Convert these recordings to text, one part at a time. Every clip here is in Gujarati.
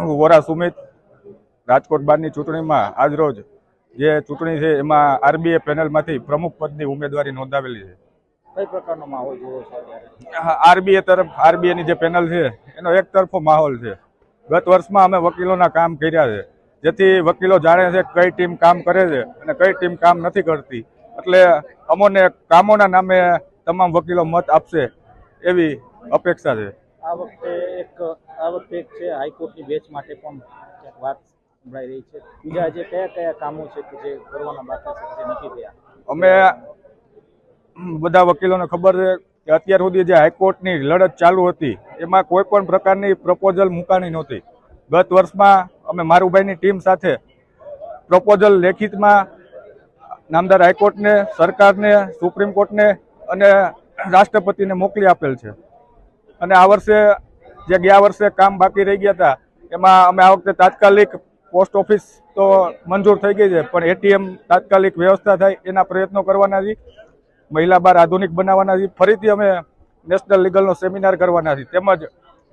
વોરા સુમિત રાજકોટ બારની ચૂંટણીમાં આજરોજ જે ચૂંટણી છે એમાં આરબીએ પેનલમાંથી પ્રમુખ પદની ઉમેદવારી નોંધાવેલી છે. કઈ પ્રકારનો માહોલ જોવો છો અત્યારે? આરબીએની જે પેનલ છે એનો એક તરફો માહોલ છે. ગત વર્ષમાં અમે વકીલોના કામ કર્યા છે, જેથી વકીલો જાણે છે કઈ ટીમ કામ કરે છે અને કઈ ટીમ કામ નથી કરતી. એટલે અમોને કામોના નામે તમામ વકીલો મત આપશે એવી અપેક્ષા છે. આ વખતે એક છે હાઈકોર્ટની બેચ માટે પણ વાત સંભળાઈ રહી છે. બીજા જે કયા કામો છે કે જે કરવાના બાકી છે જે નથી થયા? અમે બધા વકીલોને ખબર છે કે અત્યાર સુધી જે હાઈકોર્ટની લડત ચાલુ હતી એમાં કોઈ પણ પ્રકારની પ્રપોઝલ મુકાણી નહોતી. ગત વર્ષમાં અમે મારુભાઈની ટીમ સાથે પ્રપોઝલ લેખિતમાં નામદાર હાઈકોર્ટને, સરકારને, સુપ્રીમ કોર્ટને અને રાષ્ટ્રપતિને મોકલી આપેલ છે. અને આ વર્ષે જે ગયા વર્ષે કામ બાકી રહી ગયા હતા એમાં અમે આ વખતે તાત્કાલિક પોસ્ટ ઓફિસ તો મંજૂર થઈ ગઈ છે, પણ એટીએમ તાત્કાલિક વ્યવસ્થા થાય એના પ્રયત્નો કરવાના છે. મહિલા બાર આધુનિક બનાવવાના છે. ફરીથી અમે નેશનલ લીગલનો સેમિનાર કરવાના છે. તેમજ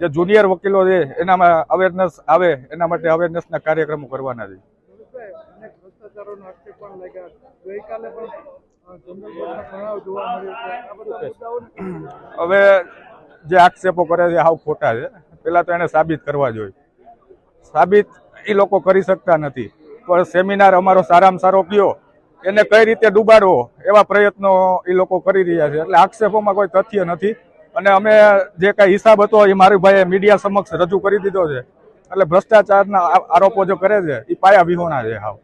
જે જુનિયર વકીલો છે એનામાં અવેરનેસ આવે એના માટે અવેરનેસના કાર્યક્રમો કરવાના છે. હવે જે આક્ષેપો કરે છે હાવ ખોટા છે. પેલા તો એને સાબિત કરવા જોઈએ. સાબિત એ લોકો કરી શકતા નથી, પણ સેમિનાર અમારો સારામાં સારો કયો એને કઈ રીતે ડૂબાડવો એવા પ્રયત્નો એ લોકો કરી રહ્યા છે. એટલે આક્ષેપોમાં કોઈ તથ્ય નથી. અને અમે જે કાંઈ હિસાબ હતો એ મારી ભાઈએ મીડિયા સમક્ષ રજૂ કરી દીધો છે. એટલે ભ્રષ્ટાચારના આરોપો જો કરે છે એ પાયા વિહોણા છે હાવ.